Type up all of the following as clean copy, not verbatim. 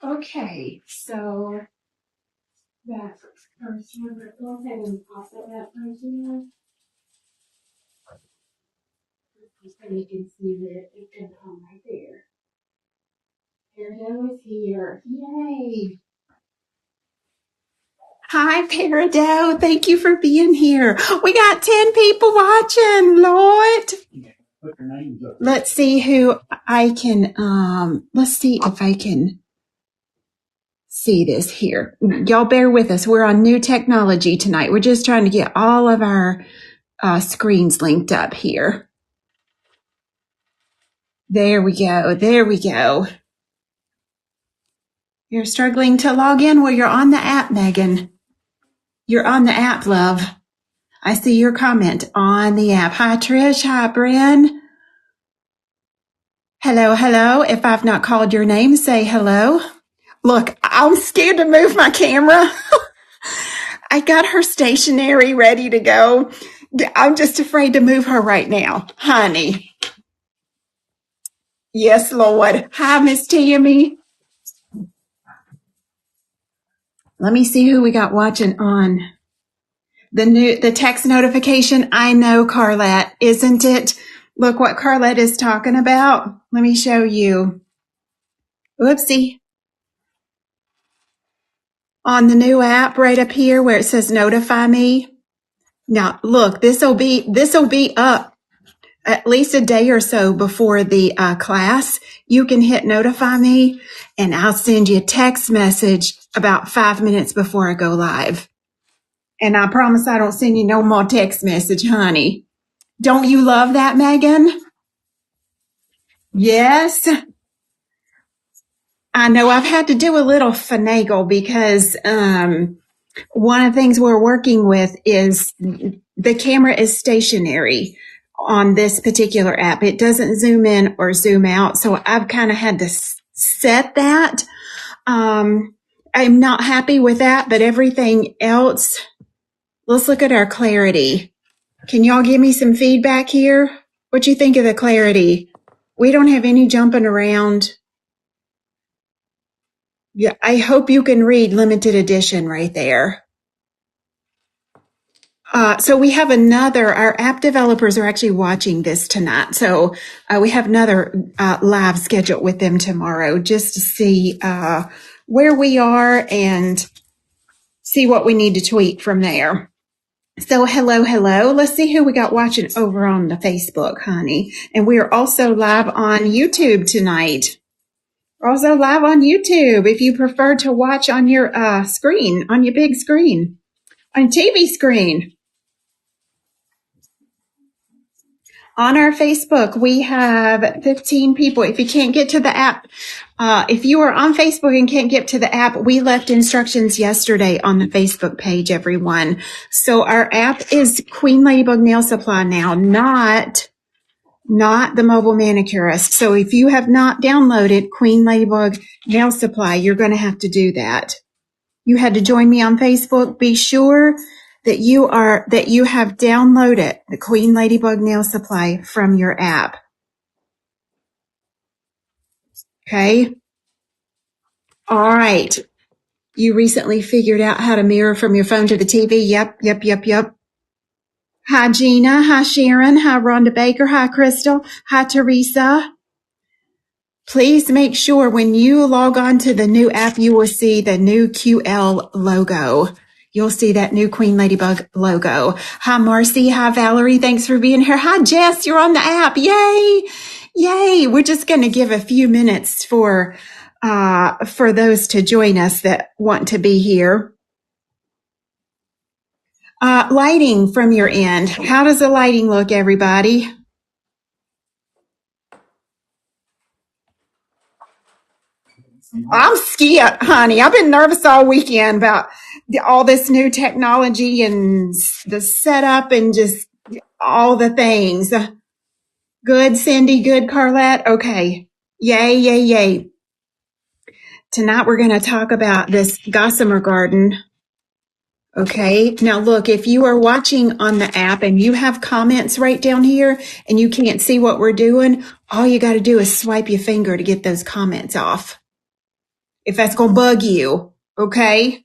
Okay, so that first one, go ahead and pop it that right here. So you can see that it can come right there. Peridot is here. Yay! Hi, Peridot. Thank you for being here. We got 10 people watching, Lord. Let's see who I can, let's see if I can see this here. Y'all bear with us. We're on new technology tonight. We're just trying to get all of our screens linked up here. There we go. There we go. You're struggling to log in? Well, you're on the app, Megan. You're on the app, love. I see your comment on the app. Hi, Trish. Hi, Bren. Hello, hello. If I've not called your name, say hello. Look, I'm scared to move my camera. I got her stationary, ready to go. I'm just afraid to move her right now, honey. Yes, Lord. Hi, Miss Tammy. Let me see who we got watching on the text notification. I know, Carlette, isn't it? Look what Carlette is talking about. Let me show you. Whoopsie. On the new app right up here where it says notify me. Now, look, this'll be up at least a day or so before the class. You can hit notify me and I'll send you a text message about 5 minutes before I go live. And I promise I don't send you no more text message, honey. Don't you love that, Megan? Yes. I know I've had to do a little finagle because one of the things we're working with is the camera is stationary on this particular app. It doesn't zoom in or zoom out. So I've kind of had to set that. I'm not happy with that, but everything else, let's look at our clarity. Can y'all give me some feedback here? What you think of the clarity? We don't have any jumping around. Yeah, I hope you can read limited edition right there. So we have our app developers are actually watching this tonight. So we have another live scheduled with them tomorrow just to see where we are and see what we need to tweak from there. So hello. Let's see who we got watching over on the Facebook, honey. And we are also live on YouTube tonight. We're also live on YouTube if you prefer to watch on your screen, on your big screen, on TV screen. On our Facebook, we have 15 people. If you can't get to the app, if you are on Facebook and can't get to the app, we left instructions yesterday on the Facebook page, everyone. So our app is Queen Ladybug Nail Supply now, not the mobile manicurist. So if you have not downloaded Queen Ladybug Nail Supply, you're going to have to do that. You had to join me on Facebook. Be sure that you have downloaded the Queen Ladybug Nail Supply from your app. Okay. All right. You recently figured out how to mirror from your phone to the TV. Yep. Hi, Gina. Hi, Sharon. Hi, Rhonda Baker. Hi, Crystal. Hi, Teresa. Please make sure when you log on to the new app, you will see the new QL logo. You'll see that new Queen Ladybug logo. Hi, Marcy. Hi, Valerie. Thanks for being here. Hi, Jess. You're on the app. Yay. We're just going to give a few minutes for those to join us that want to be here. Lighting from your end. How does the lighting look, everybody? I'm scared, honey. I've been nervous all weekend about all this new technology and the setup and just all the things. Good, Cindy. Good, Carlette. Okay. Yay. Tonight we're going to talk about this Gossamer garden. Okay. Now look, if you are watching on the app and you have comments right down here and you can't see what we're doing, all you got to do is swipe your finger to get those comments off. if that's going to bug you. Okay.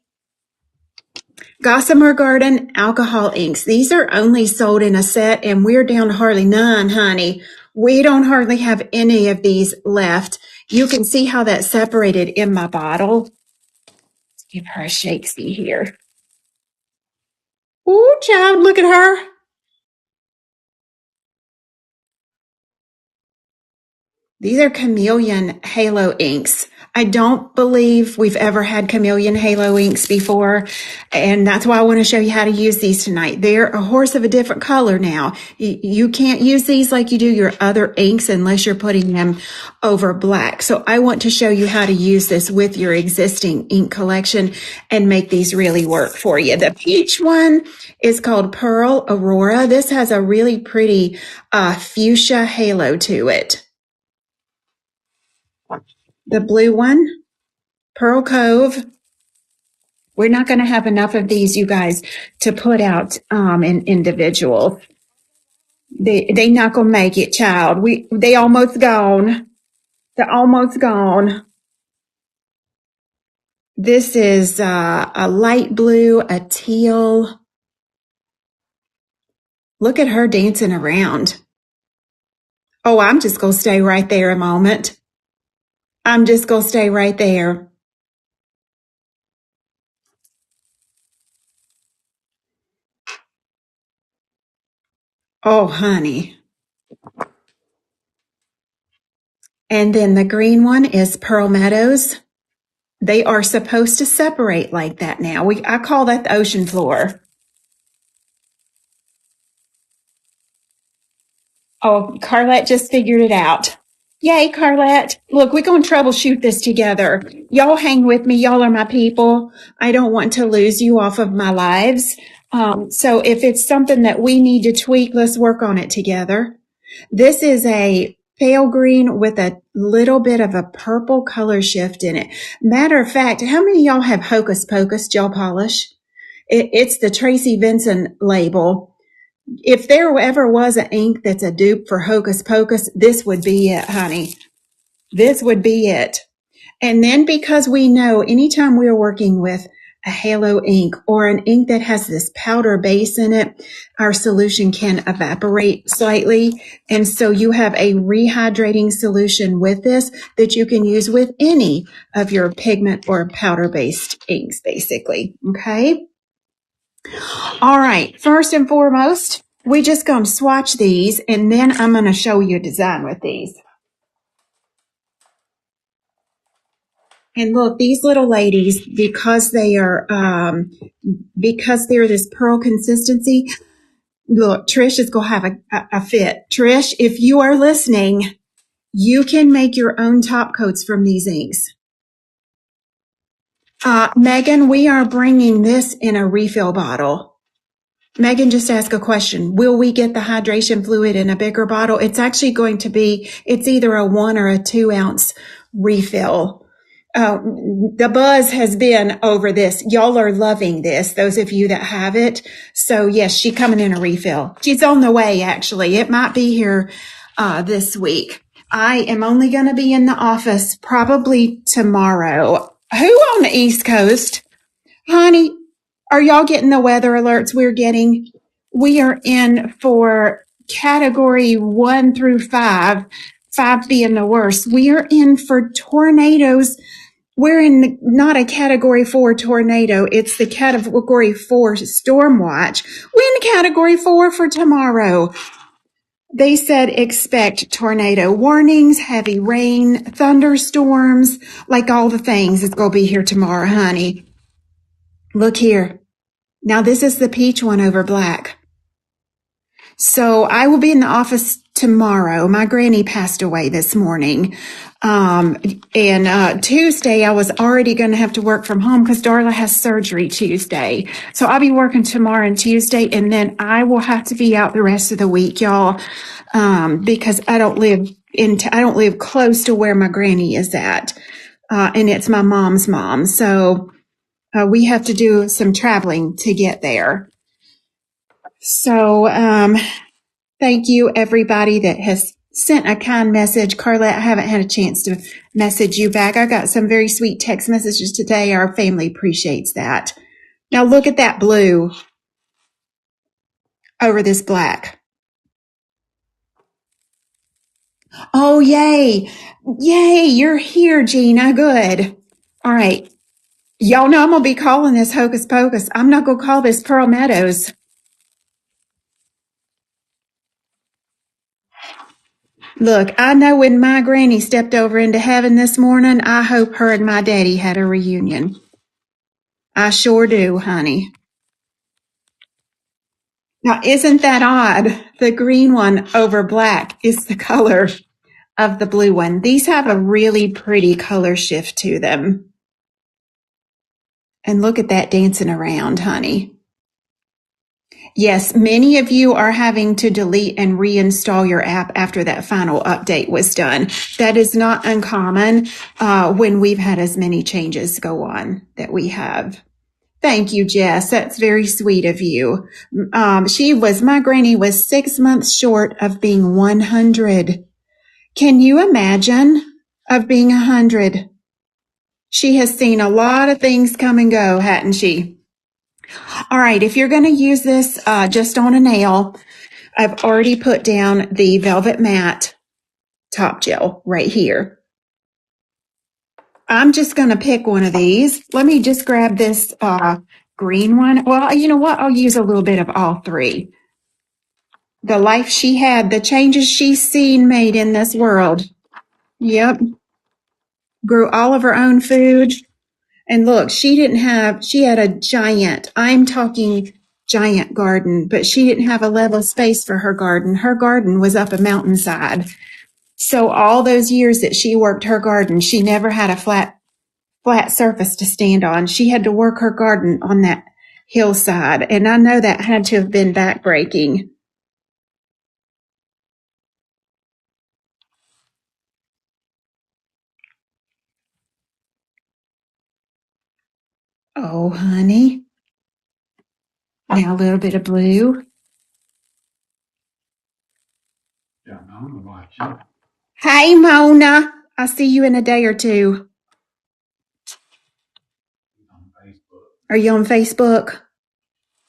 Gossamer Garden alcohol inks. These are only sold in a set and we're down to hardly none, honey. We don't hardly have any of these left. You can see how that's separated in my bottle. Let's give her a shake-see here. Ooh, child, look at her. These are chameleon halo inks. I don't believe we've ever had chameleon halo inks before, and that's why I want to show you how to use these tonight. They're a horse of a different color now. You can't use these like you do your other inks unless you're putting them over black. So I want to show you how to use this with your existing ink collection and make these really work for you. The peach one is called Pearl Aurora. This has a really pretty fuchsia halo to it. The blue one, Pearl Cove. We're not going to have enough of these, you guys, to put out in individual. They not going to make it, child. They almost gone. They're almost gone. This is a light blue, a teal. Look at her dancing around. Oh, I'm just going to stay right there a moment. I'm just going to stay right there. Oh, honey. And then the green one is Pearl Meadows. They are supposed to separate like that now. I call that the ocean floor. Oh, Carlette just figured it out. Yay, Carlette. Look, we're going to troubleshoot this together. Y'all hang with me. Y'all are my people. I don't want to lose you off of my lives. So if it's something that we need to tweak, let's work on it together. This is a pale green with a little bit of a purple color shift in it. Matter of fact, how many of y'all have Hocus Pocus gel polish? It's the Tracy Vincent label. If there ever was an ink that's a dupe for Hocus Pocus, this would be it, honey. This would be it. And then because we know anytime we're working with a halo ink or an ink that has this powder base in it, our solution can evaporate slightly. And so you have a rehydrating solution with this that you can use with any of your pigment or powder based inks, basically. Okay. All right. First and foremost, we just going to swatch these and then I'm going to show you a design with these. And look, these little ladies, because they're this pearl consistency, look, Trish is going to have a fit. Trish, if you are listening, you can make your own top coats from these inks. Megan, we are bringing this in a refill bottle. Megan just asked a question. Will we get the hydration fluid in a bigger bottle? It's actually going to be, it's either a 1 or a 2 ounce refill. The buzz has been over this. Y'all are loving this, those of you that have it. So yes, she's coming in a refill. She's on the way, actually. It might be here this week. I am only going to be in the office probably tomorrow. Who on the East Coast? Honey, are y'all getting the weather alerts we're getting? We are in for category 1 through 5, 5 being the worst. We are in for tornadoes. We're in not a category 4 tornado. It's the category 4 storm watch. We're in category 4 for tomorrow. They said expect tornado warnings, heavy rain, thunderstorms, like all the things. It's going to be here tomorrow, honey. Look here. Now this is the peach one over black. So I will be in the office tomorrow. My granny passed away this morning. And Tuesday I was already going to have to work from home because Darla has surgery Tuesday. So I'll be working tomorrow and Tuesday, and then I will have to be out the rest of the week, y'all, because I don't live close to where my granny is at. And it's my mom's mom. So we have to do some traveling to get there. So, thank you everybody that has sent a kind message. Carlette, I haven't had a chance to message you back. I got some very sweet text messages today. Our family appreciates that. Now look at that blue over this black. Oh, yay. Yay, you're here, Gina. Good. All right. Y'all know I'm going to be calling this Hocus Pocus. I'm not going to call this Pearl Meadows. Look, I know when my granny stepped over into heaven this morning, I hope her and my daddy had a reunion. I sure do, honey. Now, isn't that odd? The green one over black is the color of the blue one. These have a really pretty color shift to them. And look at that dancing around, honey. Yes, many of you are having to delete and reinstall your app after that final update was done. That is not uncommon when we've had as many changes go on that we have. Thank you, Jess. That's very sweet of you. My granny was 6 months short of being 100. Can you imagine of being 100? She has seen a lot of things come and go, hadn't she? All right, if you're going to use this just on a nail, I've already put down the Velvet Matte Top Gel right here. I'm just going to pick one of these. Let me just grab this green one. Well, you know what? I'll use a little bit of all three. The life she had, the changes she's seen made in this world. Yep. Grew all of her own food. And look, she had a giant, I'm talking giant garden, but she didn't have a level space for her garden. Her garden was up a mountainside. So all those years that she worked her garden, she never had a flat surface to stand on. She had to work her garden on that hillside. And I know that had to have been backbreaking. Oh, honey. Now a little bit of blue. Hey, Mona. I'll see you in a day or two. Are you on Facebook?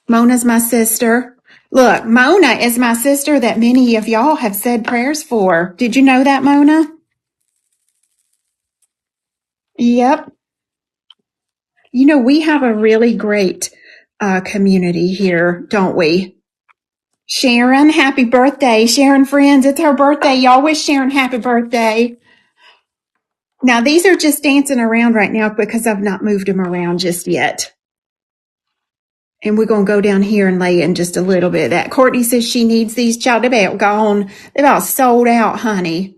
Mona's my sister. Look, Mona is my sister that many of y'all have said prayers for. Did you know that, Mona? Yep. You know, we have a really great community here, don't we? Sharon, happy birthday. Sharon, friends, it's her birthday. Y'all wish Sharon happy birthday. Now, these are just dancing around right now because I've not moved them around just yet. And we're going to go down here and lay in just a little bit of that. Courtney says she needs these. Child, they're about gone. They're about sold out, honey.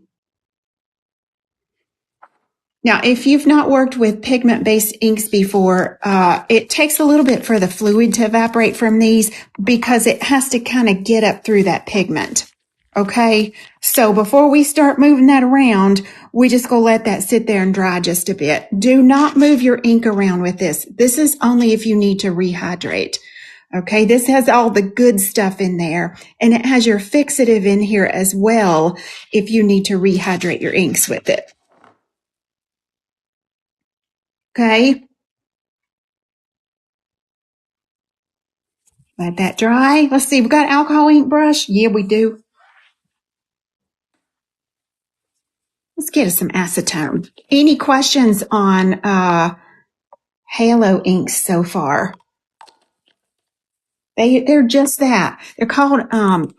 Now, if you've not worked with pigment-based inks before, it takes a little bit for the fluid to evaporate from these because it has to kind of get up through that pigment. Okay? So before we start moving that around, we just go let that sit there and dry just a bit. Do not move your ink around with this. This is only if you need to rehydrate. Okay, this has all the good stuff in there, and it has your fixative in here as well if you need to rehydrate your inks with it. Okay. Let that dry. Let's see. We got alcohol ink brush. Yeah, we do. Let's get us some acetone. Any questions on Halo inks so far? They're just that. They're called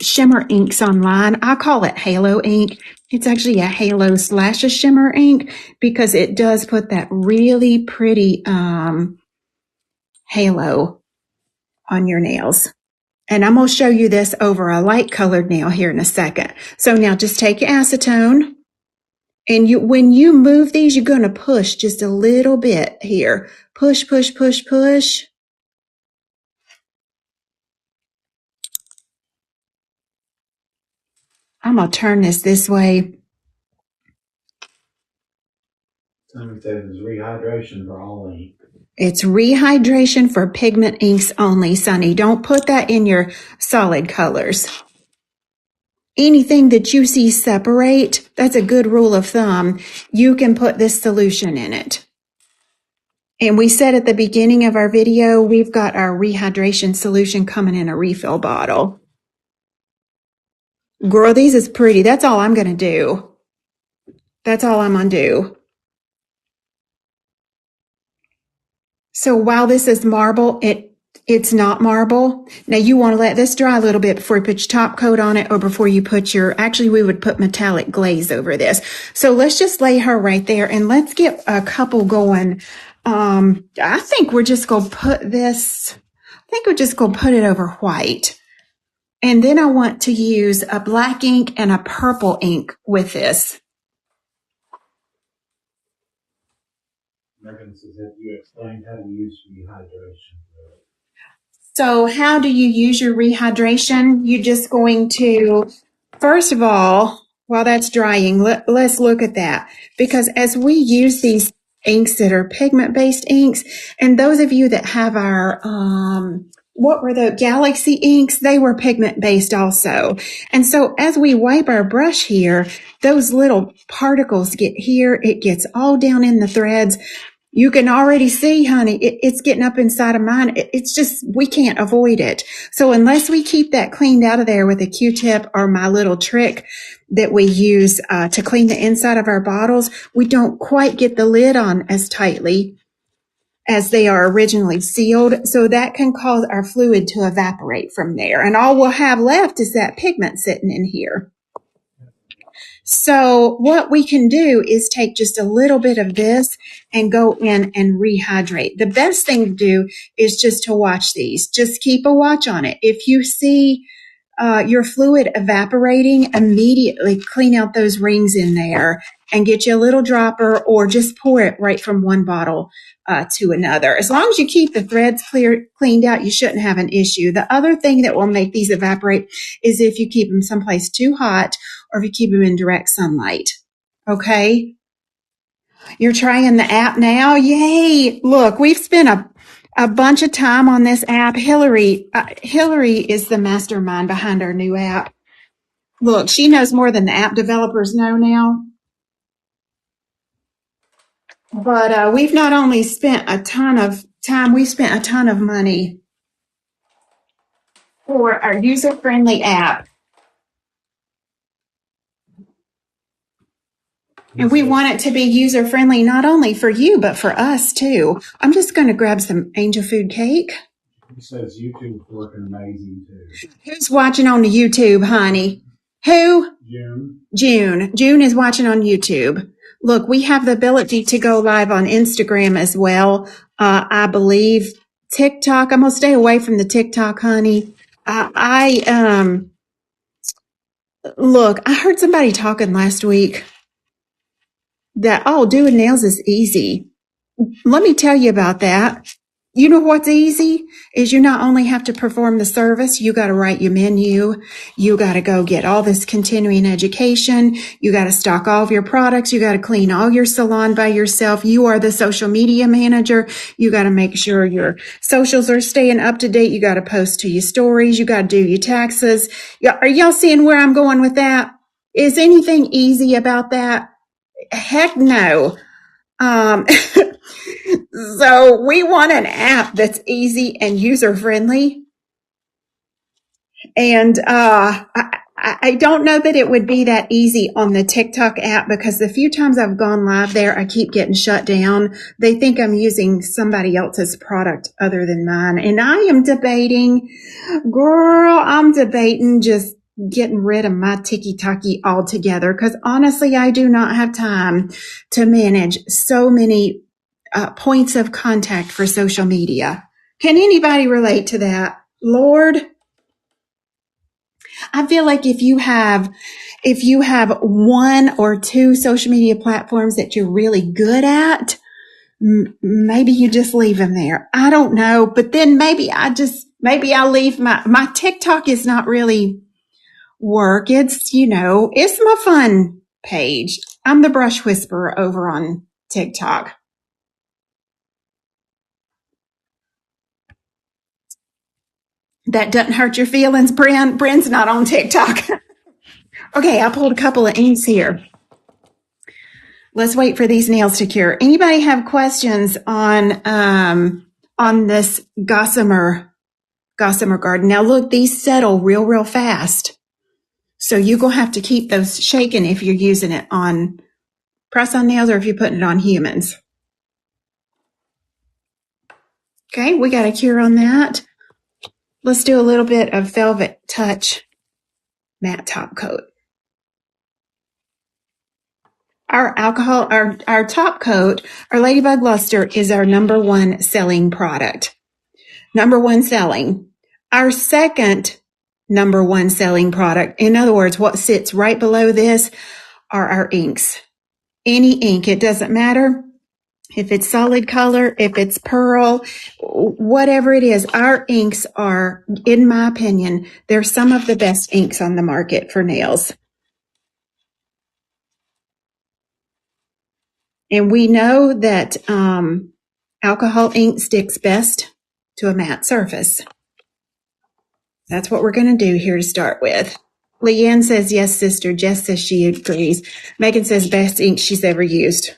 shimmer inks online. I call it Halo ink. It's actually a halo / a shimmer ink because it does put that really pretty halo on your nails. And I'm going to show you this over a light colored nail here in a second. So now just take your acetone. And when you move these, you're going to push just a little bit here. Push, push, push, push. I'm going to turn this way. It's rehydration for all ink. It's rehydration for pigment inks only, Sonny. Don't put that in your solid colors. anything that you see separate, that's a good rule of thumb. You can put this solution in it. And we said at the beginning of our video, we've got our rehydration solution coming in a refill bottle. Girl, these is pretty. That's all I'm going to do. That's all I'm going to do. So while this is marble, it's not marble. Now you want to let this dry a little bit before you put your top coat on it or before you put actually we would put metallic glaze over this. So let's just lay her right there and let's get a couple going. I think we're just going to put it over white. And then I want to use a black ink and a purple ink with this. Megan says that you explained how to use rehydration. So how do you use your rehydration? You're just going to, first of all, while that's drying, let's look at that. Because as we use these inks that are pigment-based inks, and those of you that have our, what were the Galaxy inks? They were pigment-based also. And so as we wipe our brush here, those little particles get here. It gets all down in the threads. You can already see, honey, it's getting up inside of mine. It's just, we can't avoid it. So unless we keep that cleaned out of there with a Q-tip or my little trick that we use to clean the inside of our bottles, we don't quite get the lid on as tightly as they are originally sealed. So that can cause our fluid to evaporate from there. And all we'll have left is that pigment sitting in here. So what we can do is take just a little bit of this and go in and rehydrate. The best thing to do is just to watch these. Just keep a watch on it. If you see your fluid evaporating, immediately clean out those rings in there and get you a little dropper or just pour it right from one bottle to another. As long as you keep the threads cleaned out, you shouldn't have an issue. The other thing that will make these evaporate is if you keep them someplace too hot or if you keep them in direct sunlight. Okay? You're trying the app now? Yay! Look, we've spent a bunch of time on this app. Hillary is the mastermind behind our new app. Look, she knows more than the app developers know now. But we've not only spent a ton of time, we spent a ton of money for our user-friendly app. And we want it to be user-friendly not only for you, but for us too. I'm just going to grab some angel food cake. He says YouTube's working amazing too. Who's watching on the YouTube, honey? Who? June. June is watching on YouTube. Look, we have the ability to go live on Instagram as well. I believe TikTok. I'm going to stay away from the TikTok, honey. Look, I heard somebody talking last week that, doing nails is easy. Let me tell you about that. You know what's easy is you not only have to perform the service, you got to write your menu. You got to go get all this continuing education. You got to stock all of your products. You got to clean all your salon by yourself. You are the social media manager. You got to make sure your socials are staying up to date. You got to post to your stories. You got to do your taxes. Are y'all seeing where I'm going with that? Is anything easy about that? Heck no. So we want an app that's easy and user-friendly. And I don't know that it would be that easy on the TikTok app because the few times I've gone live there, I keep getting shut down. They think I'm using somebody else's product other than mine. And I'm debating just getting rid of my tiki-taki altogether because honestly, I do not have time to manage so many points of contact for social media. Can anybody relate to that? Lord, I feel like if you have one or two social media platforms that you're really good at, maybe you just leave them there. I don't know, but then maybe I'll leave my TikTok is not really work. It's my fun page. I'm the brush whisperer over on TikTok. That doesn't hurt your feelings, Bryn. Bryn's not on TikTok. Okay, I pulled a couple of inks here. Let's wait for these nails to cure. Anybody have questions on this Gossamer garden? Now look, these settle real fast. So you're going to have to keep those shaking if you're using it on press-on nails or if you're putting it on humans. Okay, we got a cure on that. Let's do a little bit of Velvet Touch matte top coat. Our top coat, our Ladybug Luster is our number one selling product. Number one selling. Our second number one selling product, in other words, what sits right below this are our inks. Any ink, it doesn't matter if it's solid color, if it's pearl, whatever it is, our inks are, in my opinion, they're some of the best inks on the market for nails. And we know that alcohol ink sticks best to a matte surface. That's what we're going to do here to start with. Leanne says, yes, sister. Jess says she agrees. Megan says, best ink she's ever used.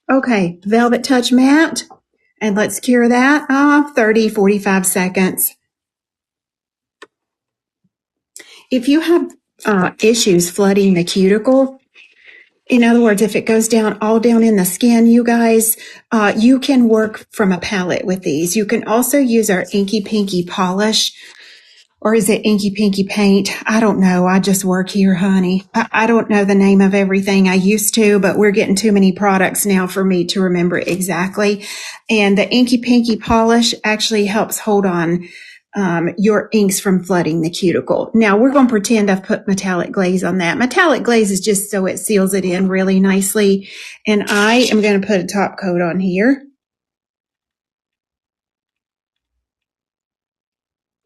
Okay, Velvet Touch Matte. And let's cure that off 30, 45 seconds. If you have issues flooding the cuticle, in other words, if it goes down all down in the skin, you guys, you can work from a palette with these. You can also use our Inky Pinky polish, or is it Inky Pinky paint? I don't know. I just work here, honey. I don't know the name of everything. I used to, but we're getting too many products now for me to remember exactly. And the Inky Pinky polish actually helps hold on your inks from flooding the cuticle. Now we're going to pretend I've put metallic glaze on that. Metallic glaze is just so it seals it in really nicely. And I am going to put a top coat on here.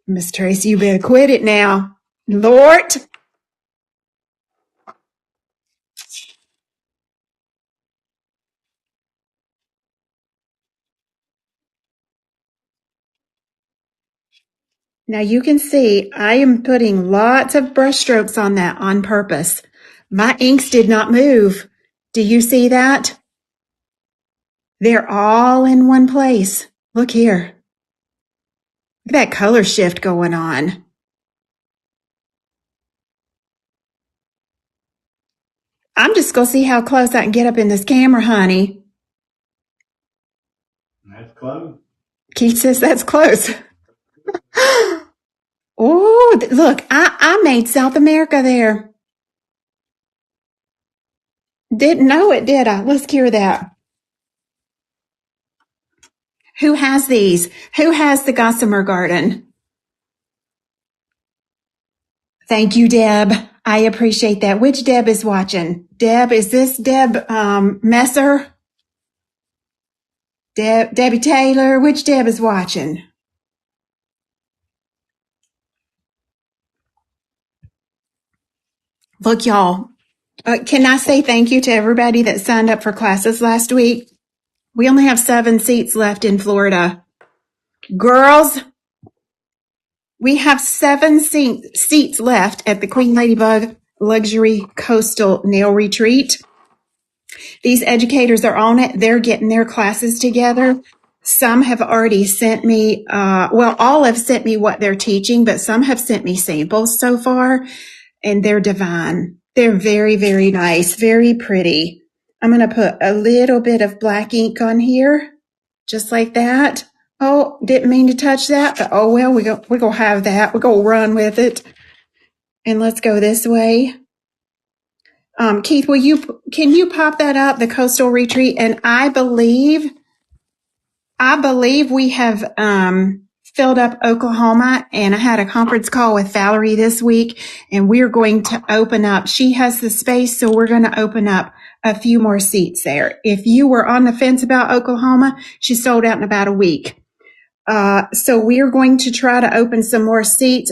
Miss Tracy, you better quit it now. Lord. Now you can see I am putting lots of brush strokes on that on purpose. My inks did not move. Do you see that? They're all in one place. Look here. Look at that color shift going on. I'm just going to see how close I can get up in this camera, honey. That's close. Keith says that's close. Oh, look, I made South America there. Didn't know it, did I? Let's cure that. Who has these? Who has the Gossamer garden? Thank you, Deb. I appreciate that. Which Deb is watching? Deb, is this Deb Messer? Debbie Taylor? Which Deb is watching? Look, y'all. Can I say thank you to everybody that signed up for classes last week? We only have 7 seats left in Florida. Girls, we have 7 seats left at the Queen Ladybug Luxury Coastal Nail Retreat. These educators are on it. They're getting their classes together. Some have already sent me, all have sent me what they're teaching, but some have sent me samples so far, and they're divine. They're very, very nice, very pretty. I'm going to put a little bit of black ink on here, just like that. Oh, didn't mean to touch that, but oh well, we're going to have that. We're going to run with it. And let's go this way. Keith, can you pop that up, the Coastal Retreat? And I believe we have filled up Oklahoma, and I had a conference call with Valerie this week, and we're going to open up. She has the space, so we're going to open up a few more seats there. If you were on the fence about Oklahoma, she sold out in about a week. So we're going to try to open some more seats.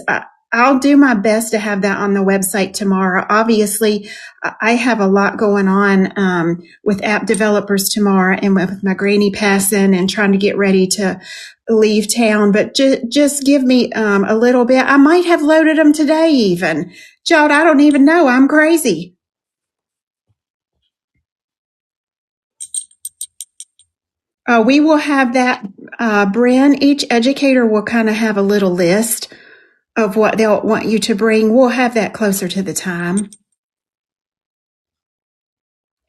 I'll do my best to have that on the website tomorrow. Obviously, I have a lot going on with app developers tomorrow and with my granny passing and trying to get ready to leave town. But just give me a little bit. I might have loaded them today even. Child, I don't even know. I'm crazy. We will have that, Bren. Each educator will kind of have a little list of what they'll want you to bring. We'll have that closer to the time.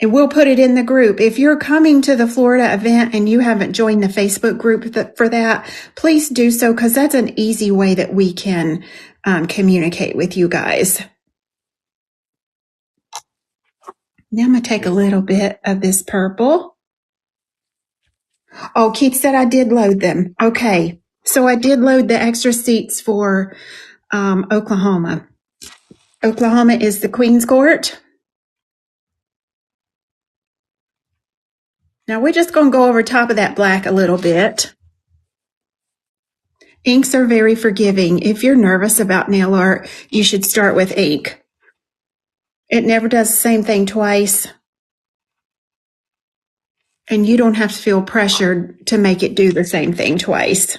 And we'll put it in the group. If you're coming to the Florida event and you haven't joined the Facebook group for that, please do so because that's an easy way that we can communicate with you guys. Now I'm going to take a little bit of this purple. Oh, Keith said I did load them. Okay. So I did load the extra seats for Oklahoma. Oklahoma is the Queen's Court. Now we're just going to go over top of that black a little bit. Inks are very forgiving. If you're nervous about nail art, you should start with ink. It never does the same thing twice. And you don't have to feel pressured to make it do the same thing twice.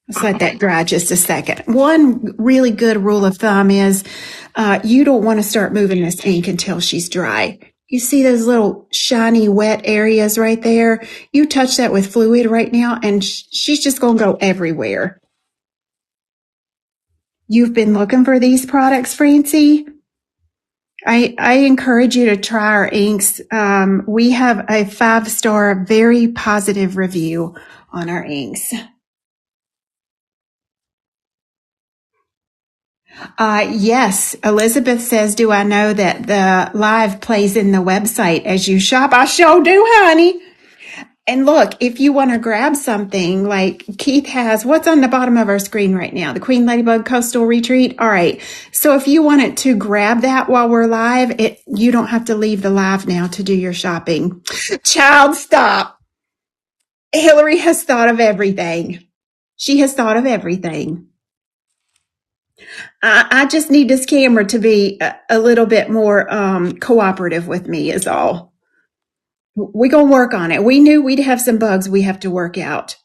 Let's let that dry just a second. One really good rule of thumb is you don't want to start moving this ink until she's dry. You see those little shiny wet areas right there? You touch that with fluid right now and she's just going to go everywhere. You've been looking for these products, Francie? I encourage you to try our inks. We have a 5-star, very positive review on our inks. Yes, Elizabeth says, do I know that the live plays in the website as you shop? I sure do, honey. And look, if you want to grab something like Keith has, what's on the bottom of our screen right now? The Queen Ladybug Coastal Retreat. All right. So if you wanted to grab that while we're live, you don't have to leave the live now to do your shopping. Child, stop. Hillary has thought of everything. She has thought of everything. I just need this camera to be a little bit more cooperative with me is all. We're going to work on it. We knew we'd have some bugs we have to work out.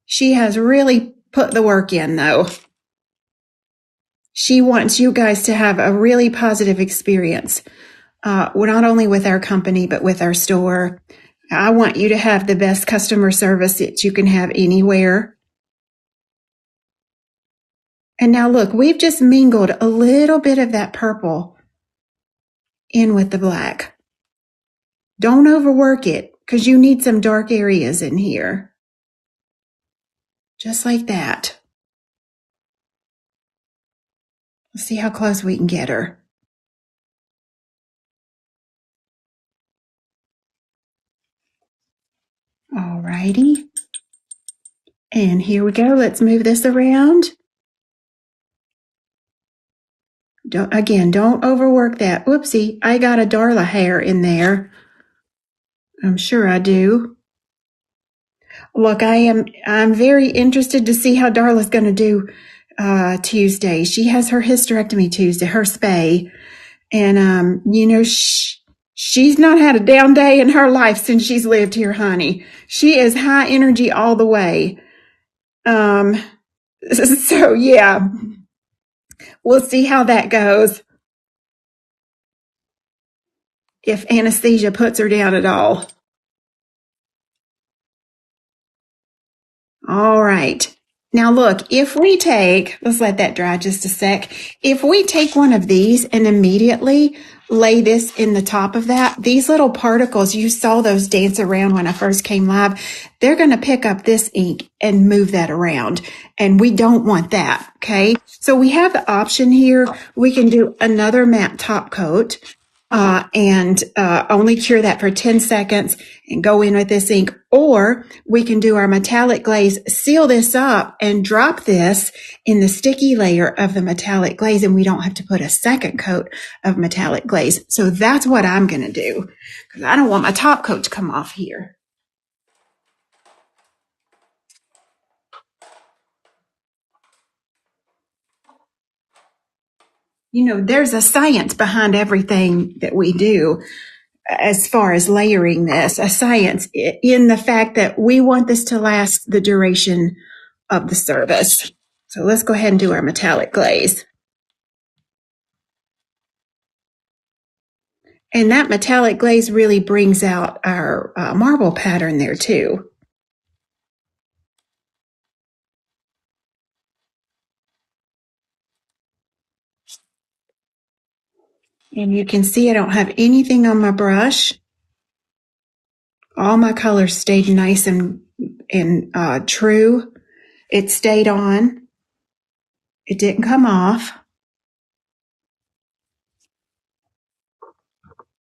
She has really put the work in, though. She wants you guys to have a really positive experience, not only with our company, but with our store. I want you to have the best customer service that you can have anywhere. And now look, we've just mingled a little bit of that purple in with the black. Don't overwork it because you need some dark areas in here. Just like that. Let's see how close we can get her. All righty. And here we go. Let's move this around. Don't overwork that. Whoopsie, I got a Darla hair in there. I'm sure I do. Look, I'm very interested to see how Darla's going to do Tuesday. She has her hysterectomy Tuesday, her spay. And, she's not had a down day in her life since she's lived here, honey. She is high energy all the way. So yeah, we'll see how that goes. If anesthesia puts her down at all. All right. Now look, let's let that dry just a sec. If we take one of these and immediately lay this in the top of that, these little particles, you saw those dance around when I first came live, they're going to pick up this ink and move that around. And we don't want that. Okay. So we have the option here. We can do another matte top coat. And only cure that for 10 seconds and go in with this ink. Or we can do our metallic glaze, seal this up and drop this in the sticky layer of the metallic glaze. And we don't have to put a second coat of metallic glaze. So that's what I'm going to do because I don't want my top coat to come off here. there's a science behind everything that we do as far as layering this, a science in the fact that we want this to last the duration of the service. So let's go ahead and do our metallic glaze. And that metallic glaze really brings out our marble pattern there too. And you can see I don't have anything on my brush. All my colors stayed nice and true. It stayed on. It didn't come off.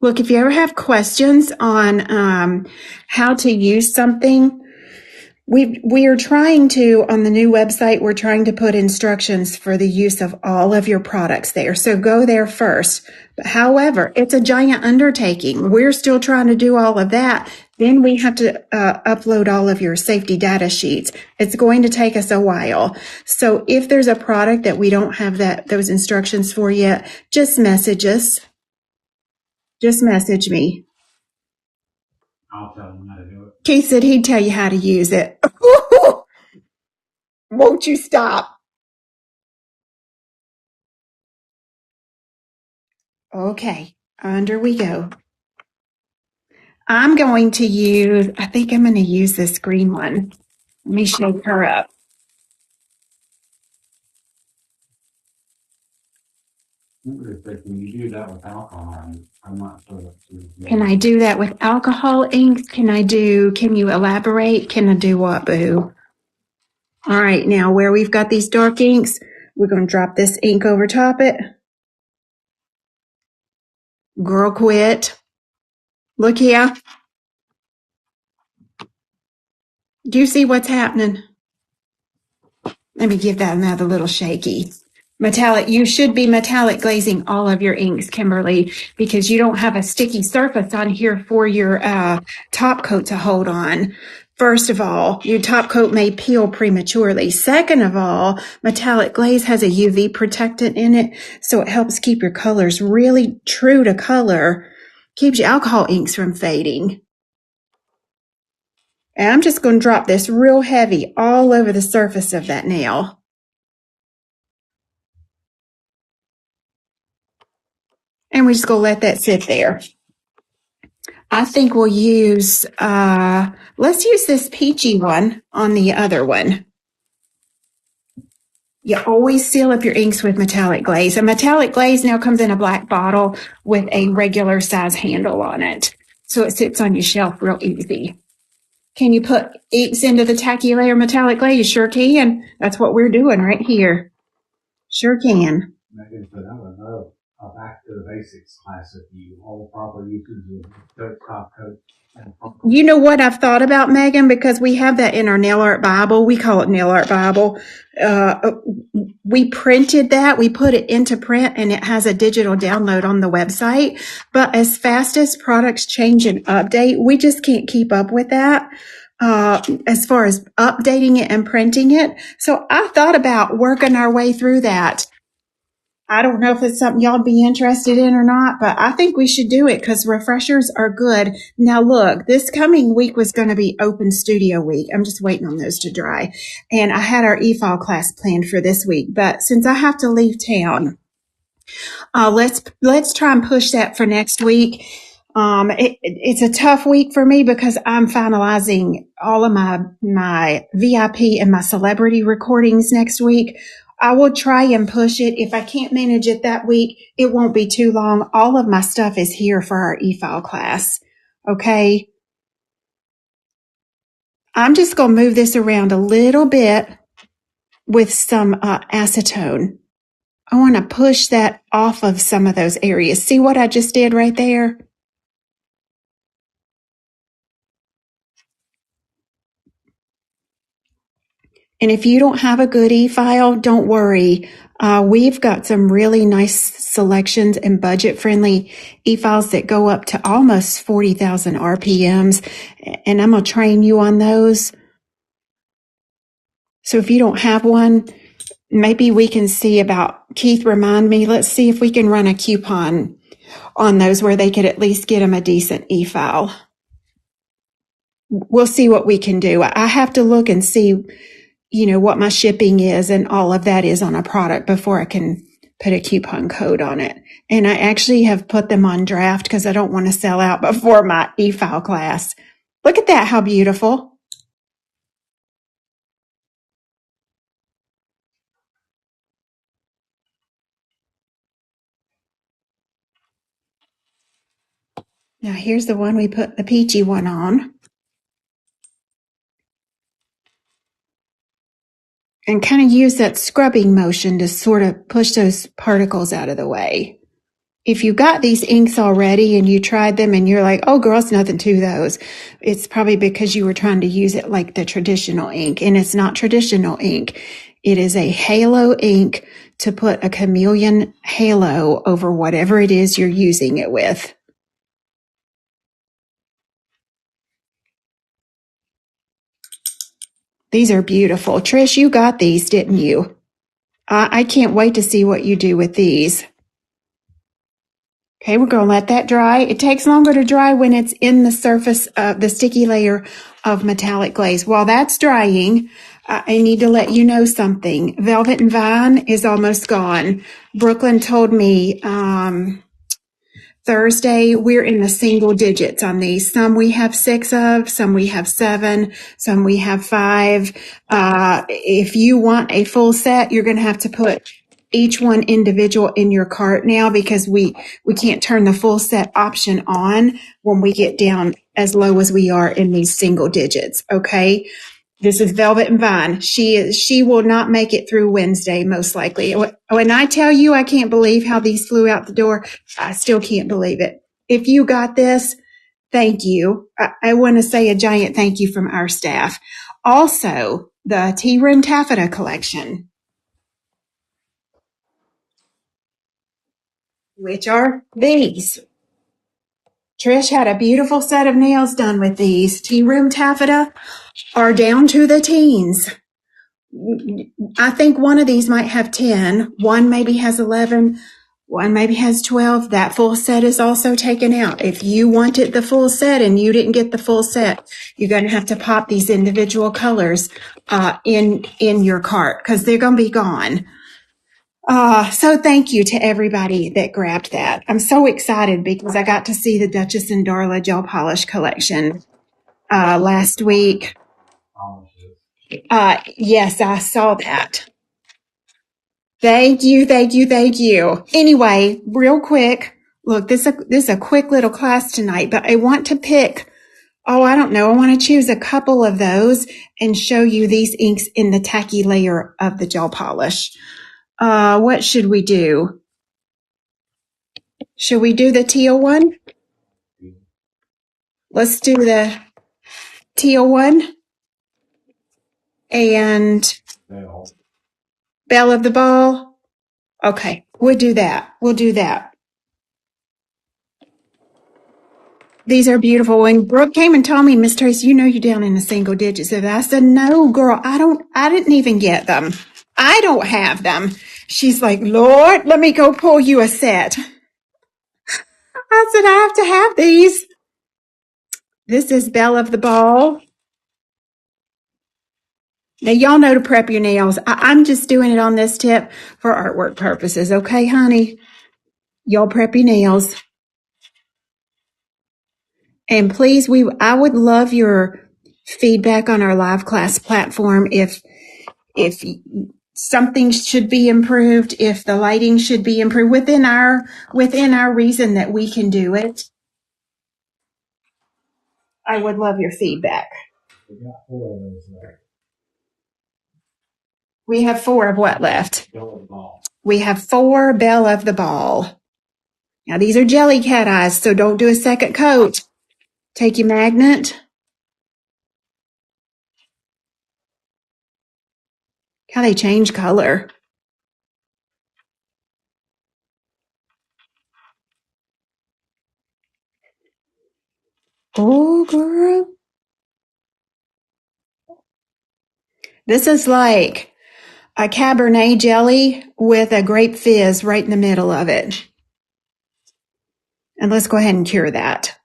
Look, if you ever have questions on how to use something, we are trying to, on the new website, we're trying to put instructions for the use of all of your products there. So go there first. But however, it's a giant undertaking. We're still trying to do all of that. Then we have to upload all of your safety data sheets. It's going to take us a while. So if there's a product that we don't have those instructions for yet, just message us. Just message me. I'll tell him how to do it. Keith said he'd tell you how to use it. Won't you stop? Okay, under we go. I think I'm going to use this green one. Let me shake her up. When you do that with alcohol, I'm not sure. Can I do that with alcohol inks? Can you elaborate? Can I do what, boo? All right, now where we've got these dark inks, we're going to drop this ink over top it. Girl, quit. Look here. Do you see what's happening? Let me give that another little shaky. You should be metallic glazing all of your inks, Kimberly, because you don't have a sticky surface on here for your top coat to hold on. First of all, your top coat may peel prematurely. Second of all, metallic glaze has a UV protectant in it, so it helps keep your colors really true to color, keeps your alcohol inks from fading. And I'm just going to drop this real heavy all over the surface of that nail. And we just go let that sit there. I think we'll use, let's use this peachy one on the other one. You always seal up your inks with metallic glaze. A metallic glaze now comes in a black bottle with a regular size handle on it. So it sits on your shelf real easy. Can you put inks into the tacky layer metallic glaze? You sure can. That's what we're doing right here. Sure can. Megan said, I don't know. Back to the basics class if you all proper usage of coat, top coat. You know what I've thought about, Megan, because we have that in our nail art Bible. We call it nail art Bible. We printed that. We put it into print and it has a digital download on the website. But as fast as products change and update, we just can't keep up with that. As far as updating it and printing it. So I thought about working our way through that. I don't know if it's something y'all be interested in or not, but I think we should do it because refreshers are good. Now look, this coming week was going to be open studio week. I'm just waiting on those to dry. And I had our e-file class planned for this week, but since I have to leave town, let's try and push that for next week. It's a tough week for me because I'm finalizing all of my VIP and my celebrity recordings next week. I will try and push it. If I can't manage it that week, it won't be too long. All of my stuff is here for our e-file class. Okay. I'm just going to move this around a little bit with some acetone. I want to push that off of some of those areas. See what I just did right there? And if you don't have a good e-file, don't worry. We've got some really nice selections and budget-friendly e-files that go up to almost 40,000 RPMs, and I'm going to train you on those. So if you don't have one, maybe we can see about, Keith, remind me, let's see if we can run a coupon on those where they could at least get them a decent e-file. We'll see what we can do. I have to look and see, what my shipping is and all of that is on a product before I can put a coupon code on it. And I actually have put them on draft because I don't want to sell out before my e-file class. Look at that. How beautiful. Now here's the one we put the peachy one on. And kind of use that scrubbing motion to sort of push those particles out of the way. If you got these inks already and you tried them and you're like, oh girl, it's nothing to those, it's probably because you were trying to use it like the traditional ink. And it's not traditional ink. It is a halo ink to put a chameleon halo over whatever it is you're using it with. These are beautiful. Trish, you got these, didn't you? I can't wait to see what you do with these. Okay, we're going to let that dry. It takes longer to dry when it's in the surface of the sticky layer of metallic glaze. While that's drying, I need to let you know something. Velvet and Vine is almost gone. Brooklyn told me Thursday, we're in the single digits on these. Some we have 6 of, some we have 7, some we have 5. If you want a full set, you're going to have to put each one individual in your cart now because we can't turn the full set option on when we get down as low as we are in these single digits. Okay. This is Velvet and Vine. She will not make it through Wednesday, most likely. When I tell you I can't believe how these flew out the door, I still can't believe it. If you got this, thank you. I want to say a giant thank you from our staff. Also, the Tea Room Taffeta collection, which are these. Trish had a beautiful set of nails done with these. Tea Room Taffeta are down to the teens. I think one of these might have 10. One maybe has 11. One maybe has 12. That full set is also taken out. If you wanted the full set and you didn't get the full set, you're going to have to pop these individual colors in your cart because they're going to be gone. So thank you to everybody that grabbed that. I'm so excited because I got to see the Duchess and Darla gel polish collection last week. Yes, I saw that. Thank you, thank you, thank you. Anyway, real quick, look, this is a quick little class tonight, but I want to pick, I don't know, I want to choose a couple of those and show you these inks in the tacky layer of the gel polish. What should we do? Should we do the teal one? Let's do the teal one and Belle of the Ball. Okay, we'll do that. We'll do that. These are beautiful. When Brooke came and told me, Miss Tracy, you're down in the single digits. And I said, no, girl, I didn't even get them. I don't have them. She's like, Lord, let me go pull you a set. I said, I have to have these. This is Belle of the Ball. Now, y'all know to prep your nails. I'm just doing it on this tip for artwork purposes. Okay, honey? Y'all prep your nails. And please, I would love your feedback on our live class platform if something should be improved, if the lighting should be improved within our reason that we can do it. I would love your feedback. We got 4 of those left. We have 4 of what left? Belle of the Ball. We have 4 Belle of the Ball. Now these are jelly cat eyes, so don't do a second coat. Take your magnet. How they change color. Oh, girl. This is like a Cabernet jelly with a grape fizz right in the middle of it. And let's go ahead and cure that.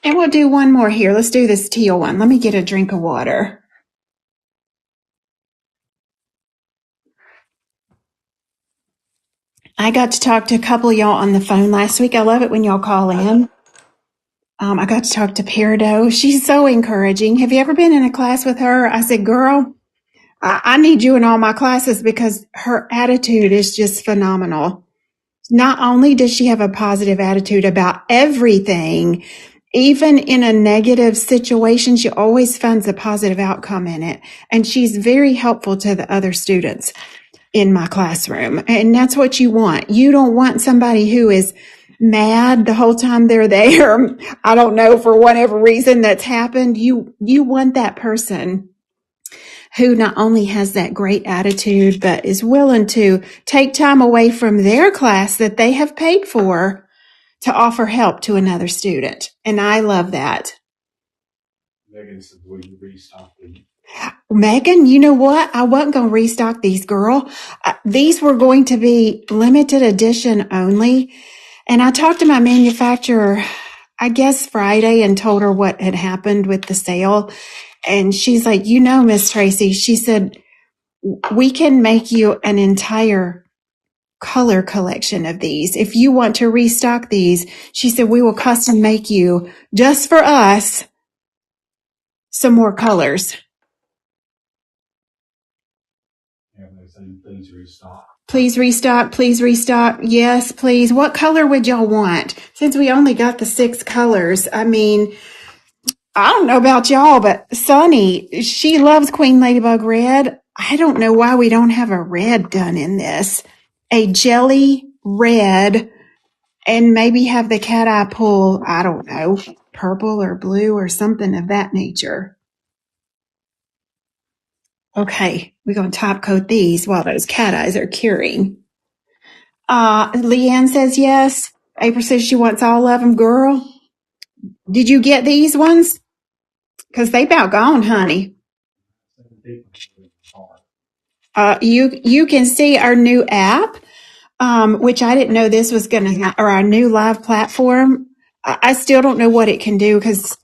And we'll do one more here. Let's do this teal one. Let me get a drink of water. I got to talk to a couple of y'all on the phone last week. I love it when y'all call in. I got to talk to Peridot. She's so encouraging. Have you ever been in a class with her? I said, girl, I need you in all my classes because her attitude is just phenomenal. Not only does she have a positive attitude about everything, even in a negative situation, she always finds a positive outcome in it. And she's very helpful to the other students in my classroom. And that's what you want. You don't want somebody who is mad the whole time they're there. I don't know, for whatever reason that's happened. You want that person who not only has that great attitude, but is willing to take time away from their class that they have paid for to offer help to another student. And I love that. Megan said, will you restock them? Megan, you know what? I wasn't going to restock these, girl. These were going to be limited edition only. And I talked to my manufacturer, I guess Friday, and told her what had happened with the sale. And she's like, Miss Tracy, she said, we can make you an entire color collection of these. If you want to restock these, she said, we will custom make you just for us some more colors. Yeah, they say please restock. Please restock, please restock. Yes, please. What color would y'all want? Since we only got the 6 colors, I mean, I don't know about y'all, but Sunny, she loves Queen Ladybug Red. I don't know why we don't have a red done in this. A jelly red, and maybe have the cat eye pull, I don't know, purple or blue or something of that nature. Okay, we're going to top coat these while those cat eyes are curing. Leanne says yes. April says she wants all of them. Girl, did you get these ones? Because they about gone, honey. You can see our new app, which I didn't know this was going to, or our new live platform. I still don't know what it can do because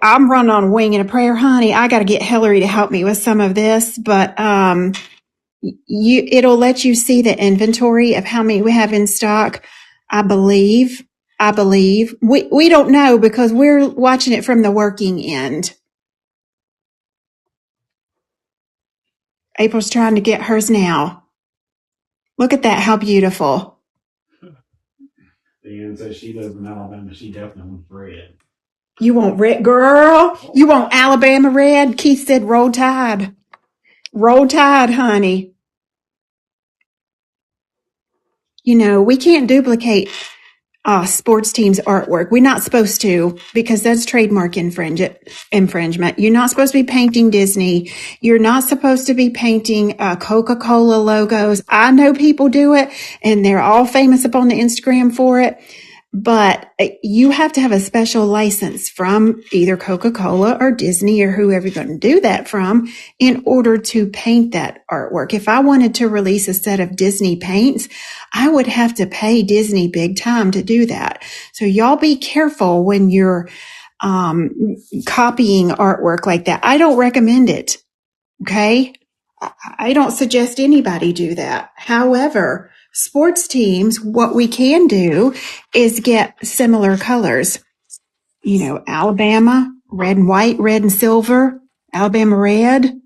I'm running on a wing and a prayer, honey. I got to get Hillary to help me with some of this, but it'll let you see the inventory of how many we have in stock. I believe. We don't know because we're watching it from the working end. April's trying to get hers now. Look at that. How beautiful. Leanne says she lives in Alabama. She definitely wants red. You want red, girl? You want Alabama red? Keith said roll tide. Roll tide, honey. We can't duplicate sports teams artwork. We're not supposed to because that's trademark infringement. You're not supposed to be painting Disney. You're not supposed to be painting Coca-Cola logos. I know people do it and they're all famous up on the Instagram for it. But you have to have a special license from either Coca-Cola or Disney or whoever you're going to do that from in order to paint that artwork. If I wanted to release a set of Disney paints, I would have to pay Disney big time to do that. So y'all be careful when you're copying artwork like that. I don't recommend it. Okay? I don't suggest anybody do that. However, sports teams, what we can do is get similar colors. Alabama, red and white, red and silver, Alabama red,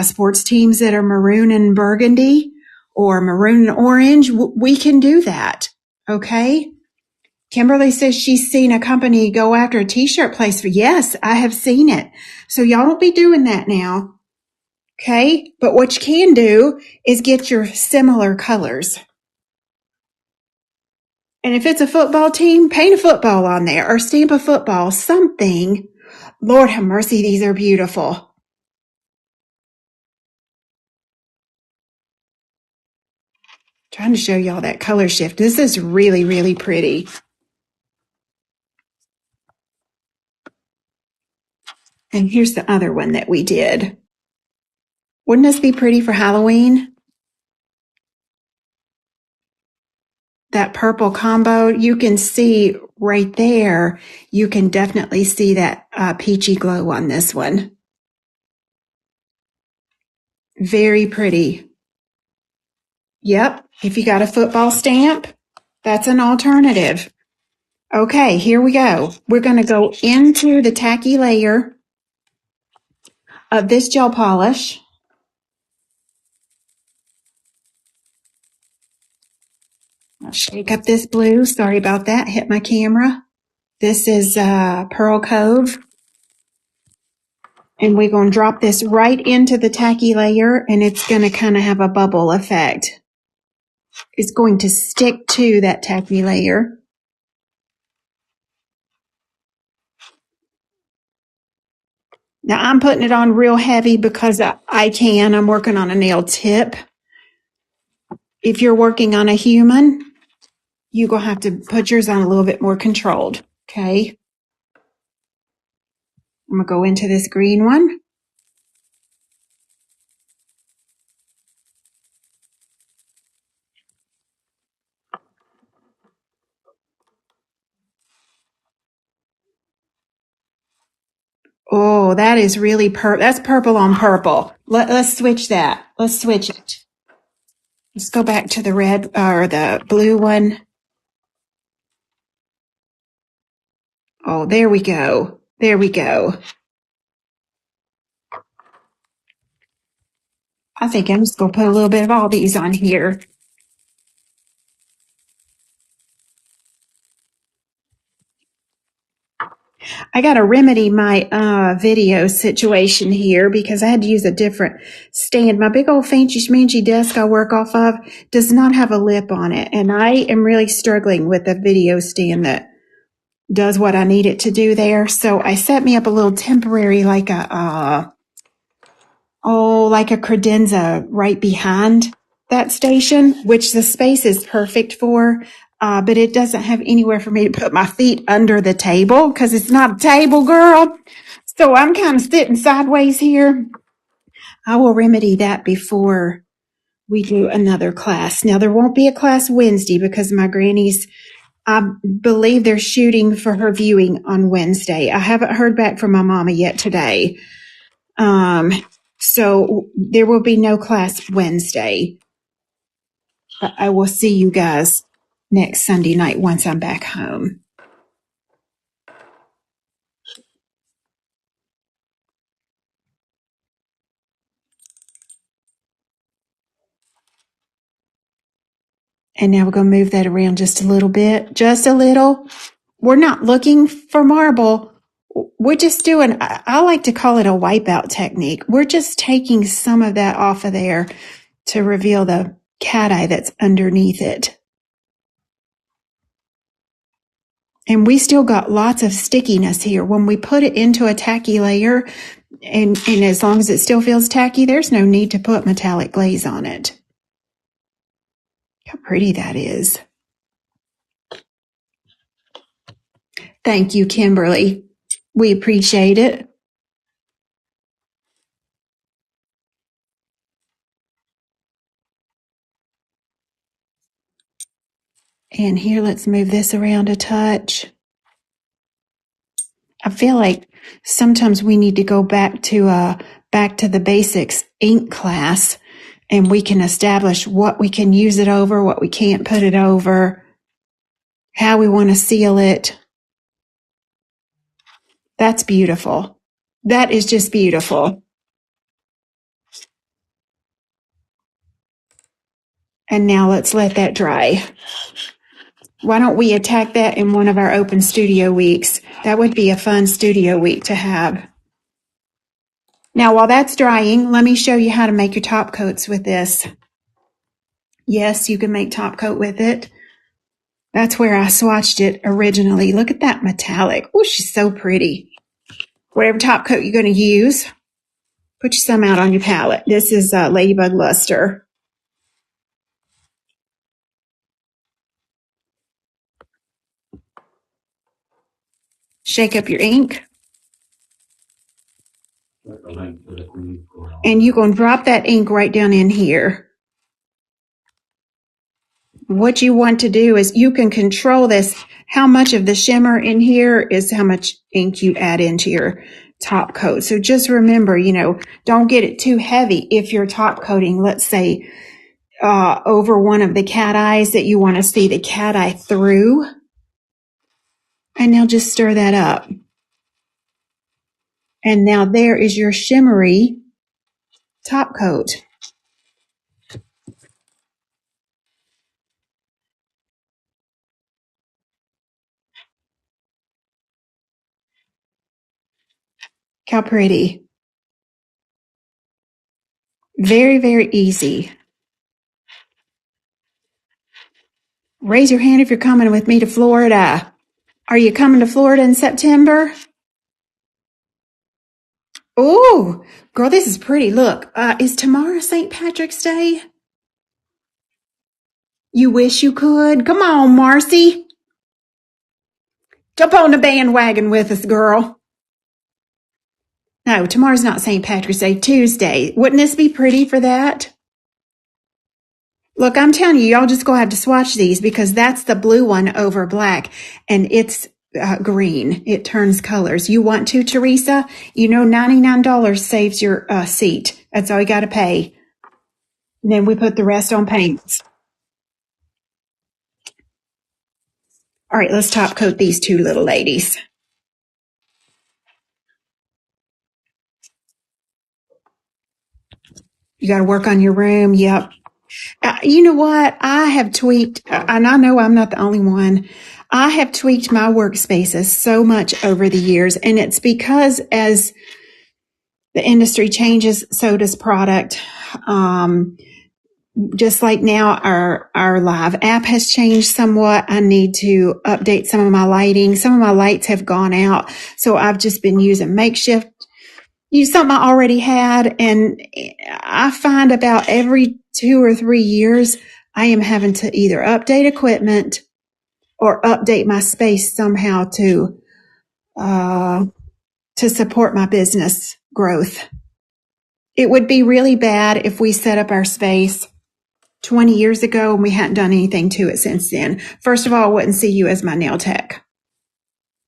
sports teams that are maroon and burgundy or maroon and orange. We can do that. Okay. Kimberly says she's seen a company go after a t-shirt place for, yes, I have seen it. So y'all don't be doing that now. Okay. But what you can do is get your similar colors. And if it's a football team, paint a football on there or stamp a football, something. Lord have mercy, these are beautiful. Trying to show y'all that color shift. This is really, really pretty. And here's the other one that we did. Wouldn't this be pretty for Halloween? That purple combo, you can see right there, you can definitely see that peachy glow on this one. Very pretty. Yep, if you got a football stamp, that's an alternative. Okay, here we go. We're going to go into the tacky layer of this gel polish. I'll shake up this blue. Sorry about that. Hit my camera. This is Pearl Cove. And we're going to drop this right into the tacky layer, and it's going to kind of have a bubble effect. It's going to stick to that tacky layer. Now I'm putting it on real heavy because I can. I'm working on a nail tip. If you're working on a human, you're going to have to put yours on a little bit more controlled. Okay. I'm going to go into this green one. Oh, that is really that's purple on purple. Let's switch that. Let's switch it. Let's go back to the red or the blue one. Oh, there we go. There we go. I think I'm just going to put a little bit of all these on here. I got to remedy my video situation here because I had to use a different stand. My big old fancy schmancy desk I work off of does not have a lip on it. And I am really struggling with a video stand that does what I need it to do there. So I set me up a little temporary, like like a credenza right behind that station, which the space is perfect for. But it doesn't have anywhere for me to put my feet under the table because it's not a table, girl. So I'm kind of sitting sideways here. I will remedy that before we do another class. Now, there won't be a class Wednesday because my granny's, I believe they're shooting for her viewing on Wednesday. I haven't heard back from my mama yet today. So there will be no class Wednesday. But I will see you guys next Sunday night once I'm back home. And now we're going to move that around just a little bit, just a little. We're not looking for marble. We're just doing, I like to call it a wipeout technique. We're just taking some of that off of there to reveal the cat eye that's underneath it. And we still got lots of stickiness here. When we put it into a tacky layer, and as long as it still feels tacky, there's no need to put metallic glaze on it. How pretty that is. Thank you, Kimberly. We appreciate it. And here, let's move this around a touch. I feel like sometimes we need to go back to the basics ink class, and we can establish what we can use it over, what we can't put it over, how we want to seal it. That's beautiful. That is just beautiful. And now let's let that dry. Why don't we attack that in one of our open studio weeks? That would be a fun studio week to have. Now, while that's drying, let me show you how to make your top coats with this. Yes, you can make top coat with it. That's where I swatched it originally. Look at that metallic. Oh, she's so pretty. Whatever top coat you're going to use, put you some out on your palette. This is Ladybug Luster. Shake up your ink. put the link to the feed for it on. And you're going to drop that ink right down in here. What you want to do is you can control this. How much of the shimmer in here is how much ink you add into your top coat. So just remember, don't get it too heavy if you're top coating, let's say, over one of the cat eyes that you want to see the cat eye through. And now just stir that up. And now there is your shimmery top coat. How pretty. Very, very easy. Raise your hand if you're coming with me to Florida. Are you coming to Florida in September? Oh, girl, this is pretty. Look, is tomorrow St. Patrick's Day? You wish you could? Come on, Marcy. Jump on the bandwagon with us, girl. No, tomorrow's not St. Patrick's Day, Tuesday. Wouldn't this be pretty for that? Look, I'm telling you, y'all just go have to swatch these because that's the blue one over black and it's green. It turns colors. You want to, Teresa? $99 saves your seat. That's all you got to pay. And then we put the rest on paints. All right, let's top coat these two little ladies. You got to work on your room. Yep. You know what? I have tweaked, and I know I'm not the only one. I have tweaked my workspaces so much over the years, and it's because as the industry changes, so does product. Just like now, our live app has changed somewhat. I need to update some of my lighting. Some of my lights have gone out, so I've just been using makeshift. Use something I already had, and I find about every 2 or 3 years, I am having to either update equipment or update my space somehow to support my business growth. It would be really bad if we set up our space 20 years ago and we hadn't done anything to it since then. First of all, I wouldn't see you as my nail tech.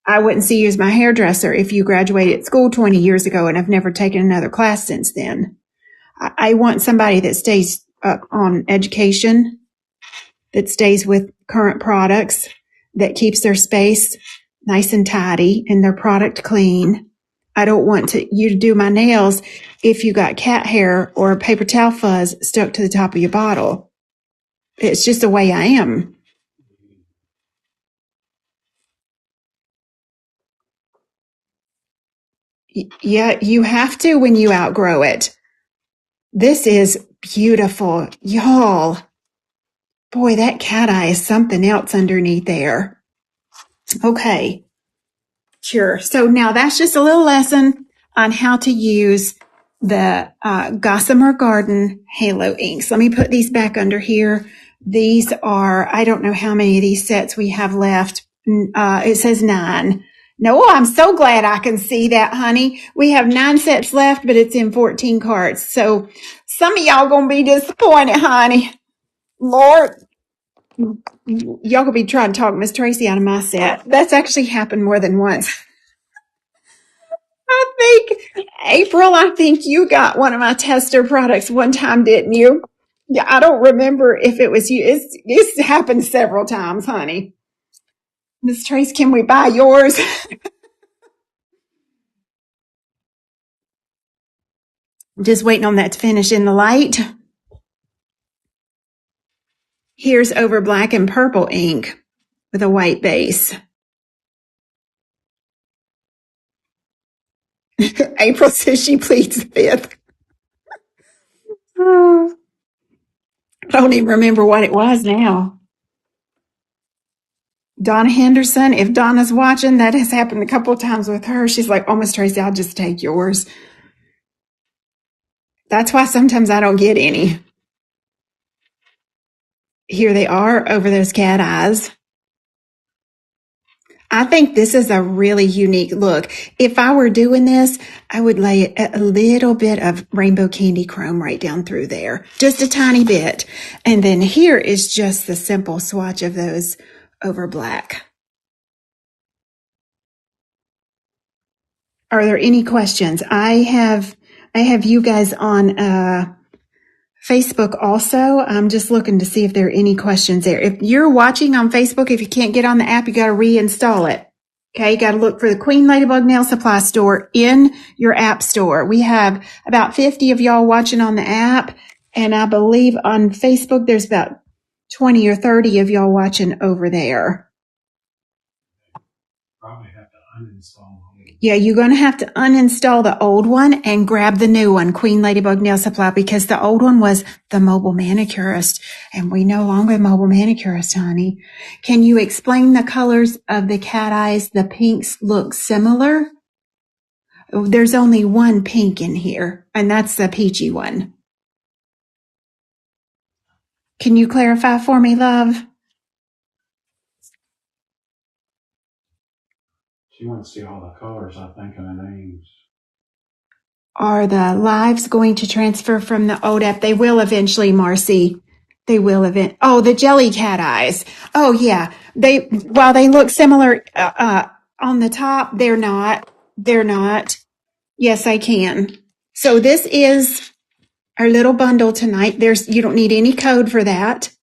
I wouldn't see you as my hairdresser if you graduated school 20 years ago and have never taken another class since then. I want somebody that stays up on education, that stays with current products, that keeps their space nice and tidy and their product clean. I don't want you to do my nails if you got cat hair or paper towel fuzz stuck to the top of your bottle. It's just the way I am. Yeah, you have to when you outgrow it. This is beautiful. Y'all. Boy, that cat eye is something else underneath there. Okay. Sure. So now that's just a little lesson on how to use the Gossamer Garden Halo inks. Let me put these back under here. These are, I don't know how many of these sets we have left. It says 9. No, I'm so glad I can see that, honey. We have 9 sets left, but it's in 14 cards. So some of y'all gonna be disappointed, honey. Lord, y'all gonna be trying to talk Miss Tracy out of my set. That's actually happened more than once. I think, April, I think you got one of my tester products one time, didn't you? Yeah, I don't remember if it was you. It's happened several times, honey. Miss Trace, can we buy yours? Just waiting on that to finish in the light. Here's over black and purple ink with a white base. April says she pleads the fifth. I don't even remember what it was now. Donna Henderson, if Donna's watching, that has happened a couple of times with her. She's like, oh, Miss Tracy, I'll just take yours. That's why sometimes I don't get any. Here they are over those cat eyes. I think this is a really unique look. If I were doing this, I would lay a little bit of rainbow candy chrome right down through there, just a tiny bit. And then here is just the simple swatch of those over black. Are there any questions? I have you guys on Facebook also. I'm just looking to see if there are any questions there. If you're watching on Facebook, if you can't get on the app, you got to reinstall it. Okay, you got to look for the Queen Ladybug Nail Supply Store in your app store. We have about 50 of y'all watching on the app, and I believe on Facebook there's about 20 or 30 of y'all watching over there. Probably have to uninstall. Yeah, you're going to have to uninstall the old one and grab the new one, Queen Ladybug Nail Supply, because the old one was the mobile manicurist, and we no longer mobile manicurist, honey. Can you explain the colors of the cat eyes? The pinks look similar. There's only one pink in here, and that's the peachy one. Can you clarify for me, love? She wants to see all the colors, I think, and the names. Are the lives going to transfer from the old app? They will eventually, Marcy. They will Oh, the jelly cat eyes. Oh, yeah. While they look similar on the top, they're not. They're not. Yes, I can. So this is our little bundle tonight. You don't need any code for that.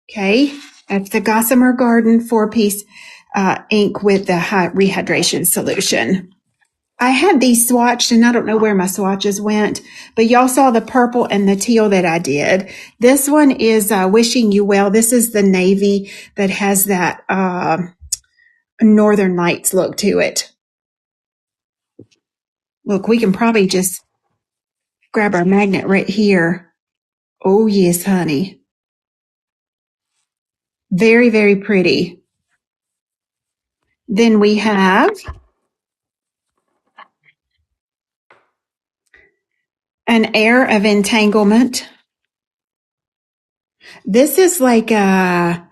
Okay. That's the Gossamer Garden 4-piece ink with the rehydration solution. I had these swatched, and I don't know where my swatches went, but y'all saw the purple and the teal that I did. This one is Wishing You Well. This is the navy that has that Northern Lights look to it. Look, we can probably just grab our magnet right here. Oh, yes, honey. Very, very pretty. Then we have An Air of Entanglement. This is like a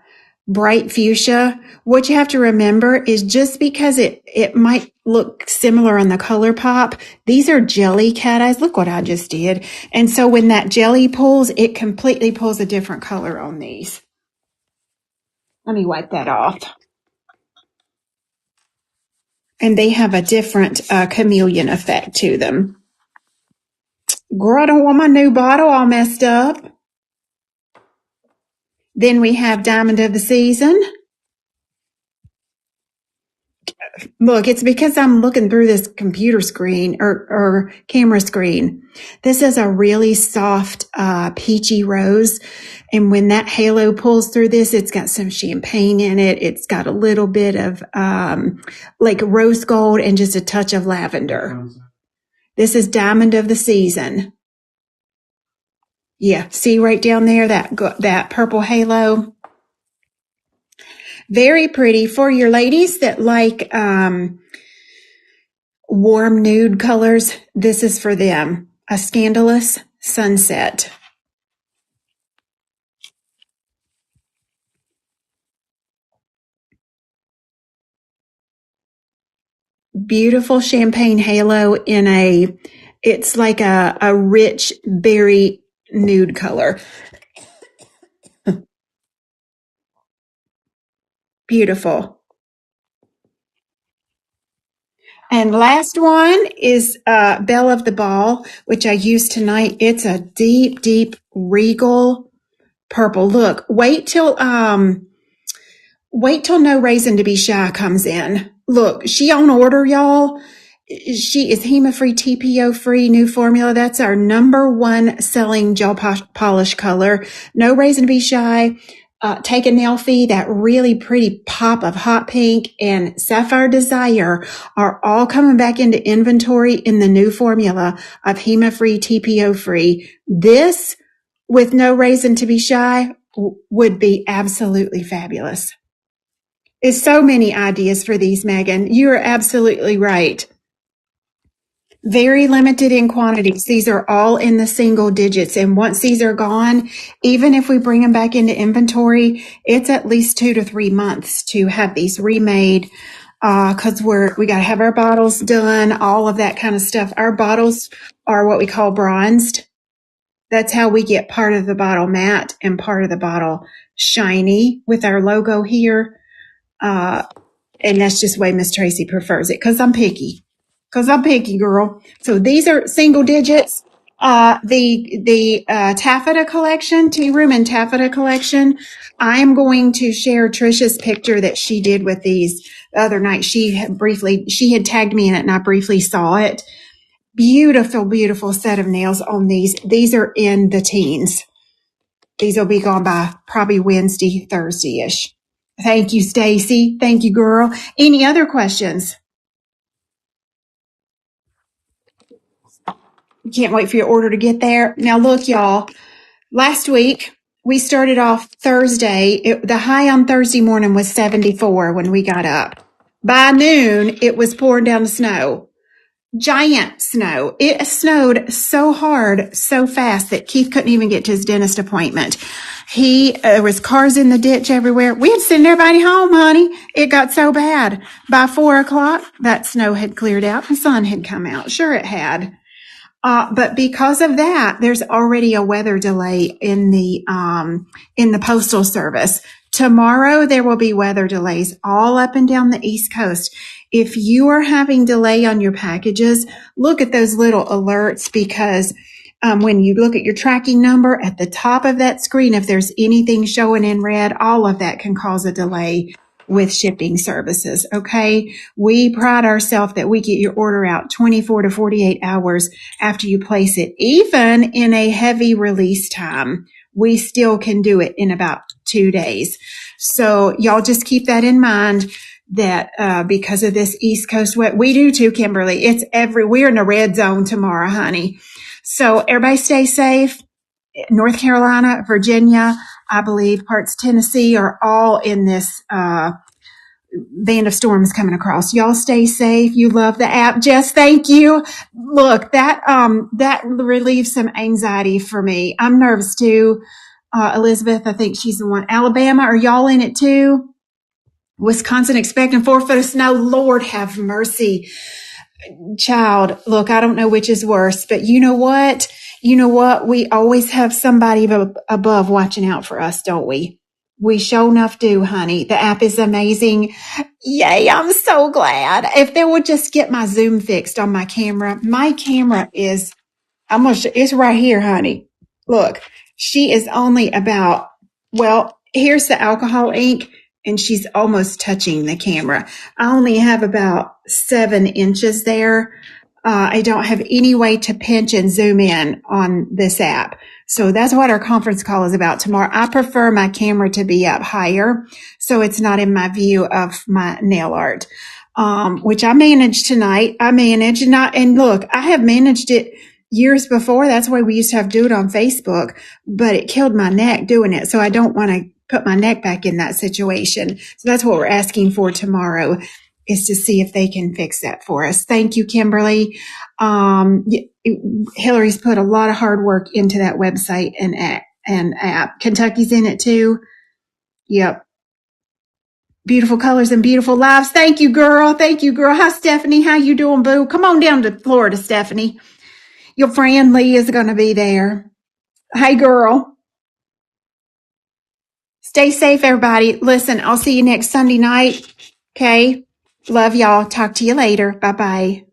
bright fuchsia. What you have to remember is just because it might look similar on the color pop, these are jelly cat eyes. Look what I just did. And so when that jelly pulls, it completely pulls a different color on these. Let me wipe that off. And they have a different chameleon effect to them. Girl, I don't want my new bottle all messed up. Then we have Diamond of the Season. Look, it's because I'm looking through this computer screen or camera screen. This is a really soft, peachy rose. And when that halo pulls through this, it's got some champagne in it. It's got a little bit of, like rose gold and just a touch of lavender. This is Diamond of the Season. Yeah. See right down there, that purple halo. Very pretty for your ladies that like, warm nude colors. This is for them. A Scandalous Sunset. Beautiful champagne halo it's like a rich berry nude color. Beautiful. And last one is Belle of the Ball, which I used tonight. It's a deep, deep regal purple. Look, wait till No Reason to Be Shy comes in. Look, she on order, y'all. She is HEMA-free, TPO-free, new formula. That's our number one selling gel polish color. No Reason to Be Shy. Take a Nail Fee, that really pretty pop of hot pink, and Sapphire Desire are all coming back into inventory in the new formula of HEMA-free, TPO-free. This, with No Reason to Be Shy, would be absolutely fabulous. It's so many ideas for these, Megan. You're absolutely right. Very limited in quantities. These are all in the single digits. And once these are gone, even if we bring them back into inventory, it's at least 2 to 3 months to have these remade. Cause we gotta have our bottles done, all of that kind of stuff. Our bottles are what we call bronzed. That's how we get part of the bottle matte and part of the bottle shiny with our logo here. And that's just the way Miss Tracy prefers it. Cause I'm picky. Girl. So these are single digits. The taffeta collection, tea room and taffeta collection. I'm going to share Trisha's picture that she did with these the other night. She had tagged me in it and I briefly saw it. Beautiful, beautiful set of nails on these. These are in the teens. These will be gone by probably Wednesday, Thursday-ish. Thank you, Stacy. Thank you, girl. Any other questions? Can't wait for your order to get there. Now look, y'all, last week we started off Thursday. The high on Thursday morning was 74 when we got up. By noon, it was pouring down the snow. Giant snow. It snowed so hard, so fast that Keith couldn't even get to his dentist appointment. There was cars in the ditch everywhere. We had to send everybody home, honey. It got so bad. By 4 o'clock, that snow had cleared out. The sun had come out. Sure it had. But because of that, there's already a weather delay in the postal service. Tomorrow, there will be weather delays all up and down the East Coast. If you are having delay on your packages, look at those little alerts because when you look at your tracking number at the top of that screen, if there's anything showing in red, all of that can cause a delay with shipping services. Okay. We pride ourselves that we get your order out 24 to 48 hours after you place it. Even in a heavy release time, we still can do it in about 2 days. So y'all just keep that in mind that, because of this East Coast wet, we do too, Kimberly. We're in a red zone tomorrow, honey. So everybody stay safe. North Carolina, Virginia, I believe parts of Tennessee are all in this band of storms coming across. Y'all stay safe. You love the app, Jess. Thank you. Look, that relieves some anxiety for me. I'm nervous too. Elizabeth, I think she's the one. Alabama, are y'all in it too? Wisconsin expecting 4 foot of snow. Lord have mercy. Child, look, I don't know which is worse, but you know what? We always have somebody above watching out for us, don't we? We sure enough do, honey. The app is amazing. Yay, I'm so glad. If they would just get my Zoom fixed on my camera. My camera is, it's right here, honey. Look, she is only here's the alcohol ink and she's almost touching the camera. I only have about 7 inches there. I don't have any way to pinch and zoom in on this app. So that's what our conference call is about tomorrow. I prefer my camera to be up higher so it's not in my view of my nail art, which I managed tonight. And look, I have managed it years before. That's why we used to have to do it on Facebook, but it killed my neck doing it. So I don't want to put my neck back in that situation. So that's what we're asking for tomorrow, is to see if they can fix that for us. Thank you, Kimberly. Hillary's put a lot of hard work into that website and app. Kentucky's in it too. Yep. Beautiful colors and beautiful lives. Thank you, girl. Hi, Stephanie. How you doing, boo? Come on down to Florida, Stephanie. Your friend Lee is going to be there. Hey, girl. Stay safe, everybody. Listen, I'll see you next Sunday night. Okay. Love y'all. Talk to you later. Bye-bye.